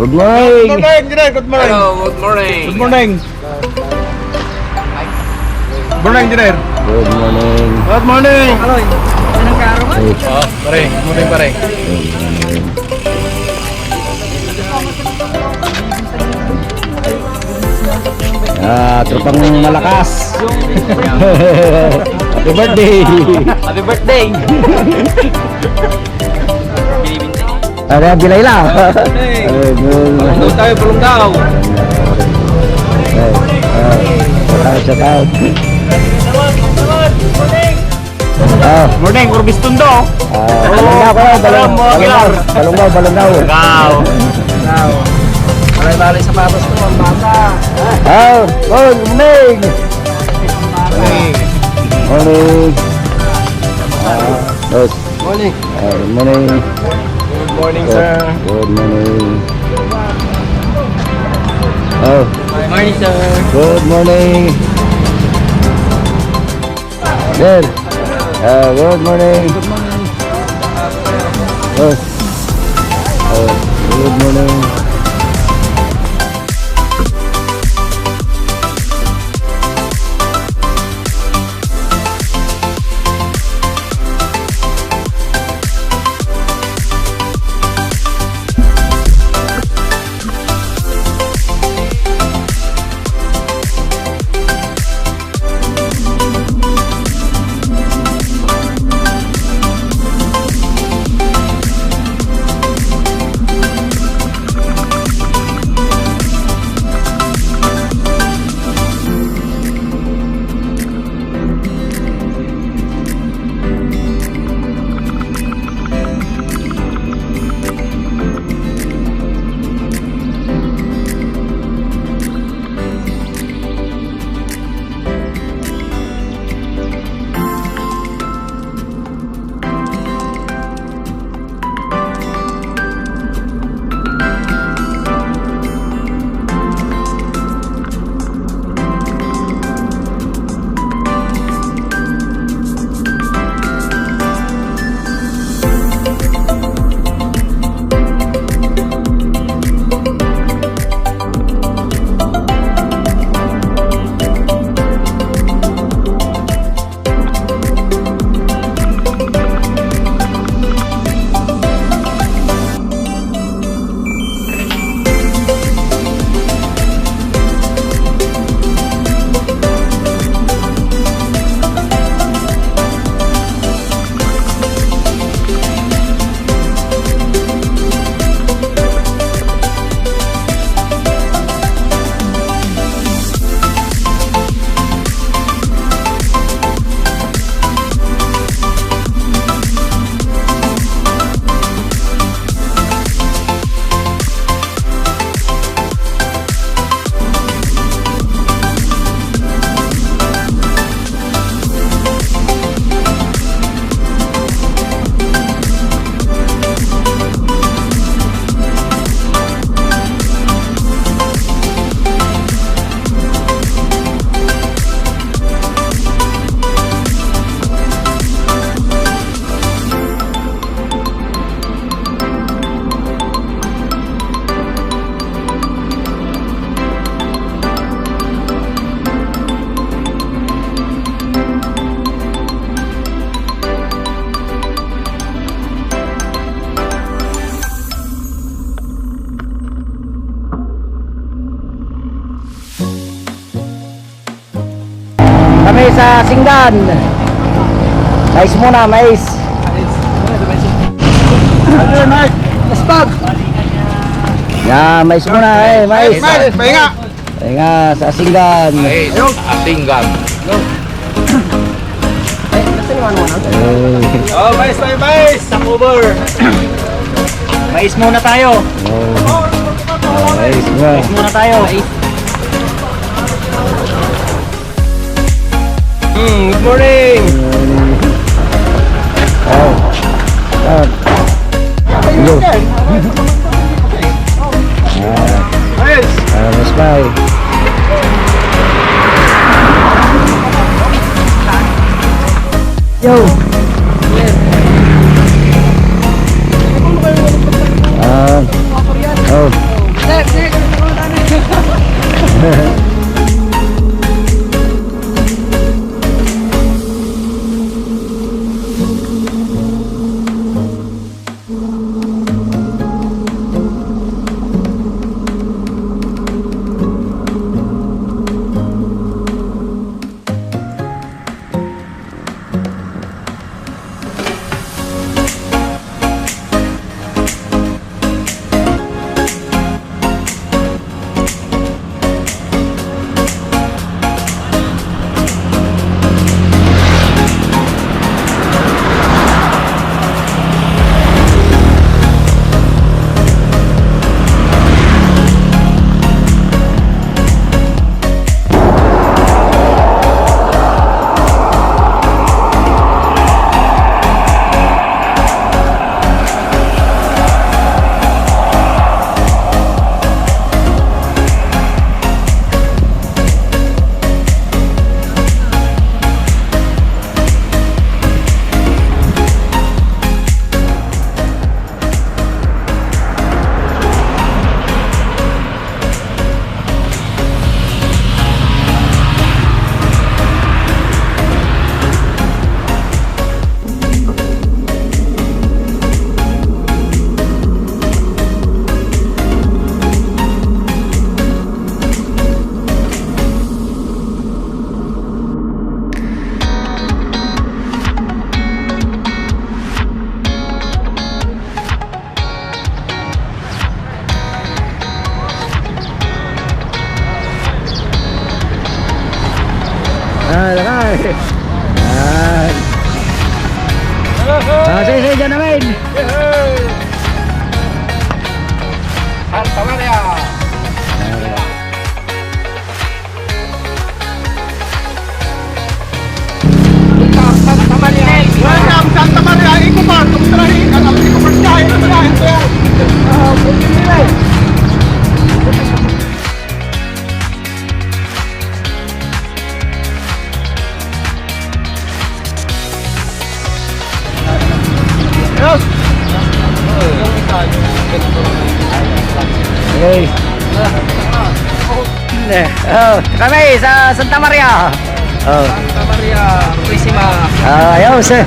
Good morning. Good morning, good morning. Hello, good morning. Good morning. Good morning, Engineer. Good morning. Good morning. Hello. Anong karo ba? Oh, pare. Good morning, pare. Tropang malakas. Happy birthday. Happy birthday. Ada Bilayla. Balungao tayo, Balungao. Shout out. Morning, Urbis Tundo. Balungao. Balay-balay sapatos to, ang bata. Good morning. Morning. Good Morning. morning. Good morning, sir. Good morning. Morning, sir. Good morning. Good. Good morning. Good morning. Good morning. Kami sa Singgan. Mais muna, mais. Ano, Mark? Stop. Mais muna, mais. Pahinga. Pahinga sa Singgan. Atinggan. Oh, mais tayo, mais. Sa cover. Mais muna tayo. Mais muna. Mais muna tayo. Good morning. Yo. Mais. Mas bay. Yo. Oh. Lakay. Yan. Say dyan namin. Santa Maria. Santa Maria. Welcome Santa Maria. Ikubar. Kumtrahin. Ang ikubar niya. Okay. Kami sa Santa Maria. Santa Maria, Purisima. Ayos eh.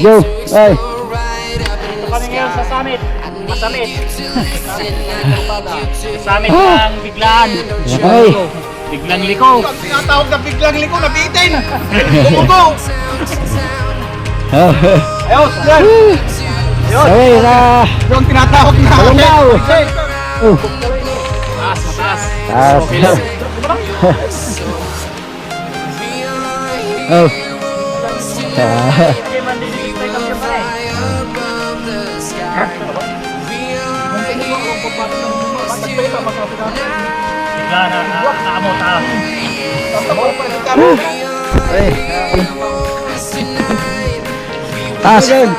Go! Ay! Ito kami ngayon sa summit. Masamit. Summit ng biglaan. Ay! Biglang liko. Tinatawag na biglang liko, nabitin! Bumugo! Ayos, yan! Okay, na! Yung tinatawag na Balungao! Taas, mataas. Taas. Okay lang. Oh. Bigla na naamo taas. Ay. Taas yun.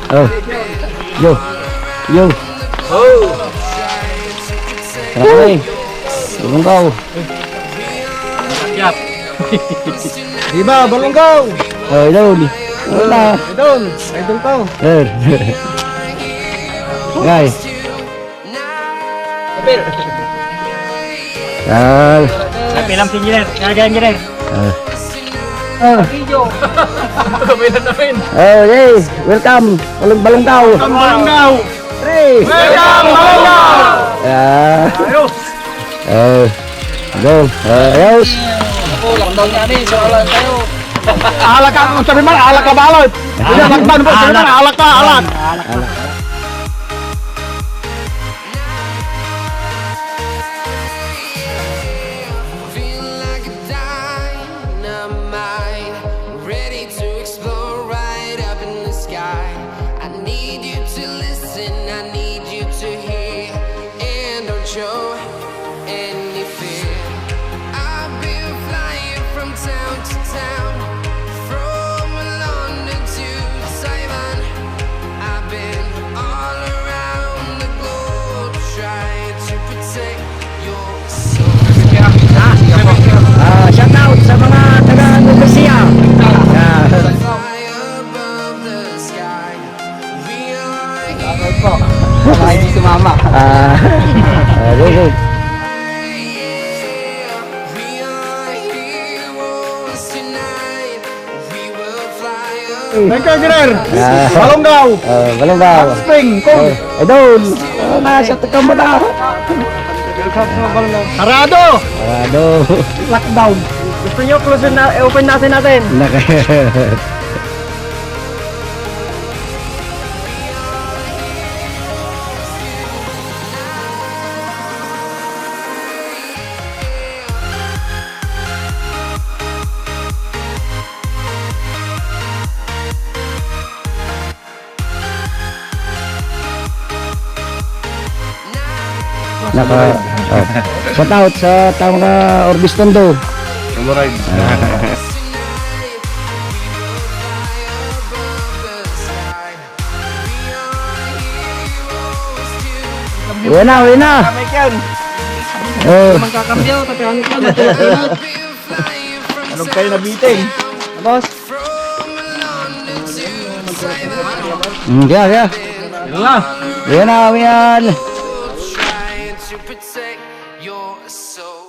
Oh. Yo. Yo. Oh! Tara Balungao. Yap. Diba, Balungao? Oh, idol. Wala. Idol, idol ko. Guys. Kapil. Pilam si engineer. Ngayon engineer. Kapil na namin. Hey, welcome. Balungao. Balungao. Hey. Welcome, Balungao! Ayos. Go. Ayos. Alak ka, kung sabi man, alak ka balot. Alak po, sabi man, alak ka, alak. Feel like a dynamite, ready to explode right up in the sky. I need you to listen, I need you to hear, and don't show any fear. I've been flying from town to town, from London to Taiwan. I've been all around the globe, trying to protect your soul. Shout out sa mga taga Indonesia. Fly above the sky. We are here. Hindi si mama. Go, go. We are heroes tonight. We will fly above. Thank you, Engineer. Balungao. Balungao. Spring, kung. Idol. Nasa taga mo na. Sarado. Sarado. Lockdown. Gusto nyo close na, open natin. Shout out sa mga Orbistondo. Tonight, we will fly above the sky. We are heroes too. Uwi na. Kamay yan. I've been flying from Anong kayo nabiting? Boss? from London to Taiwan. Kaya. Uwi na. Trying to protect your soul.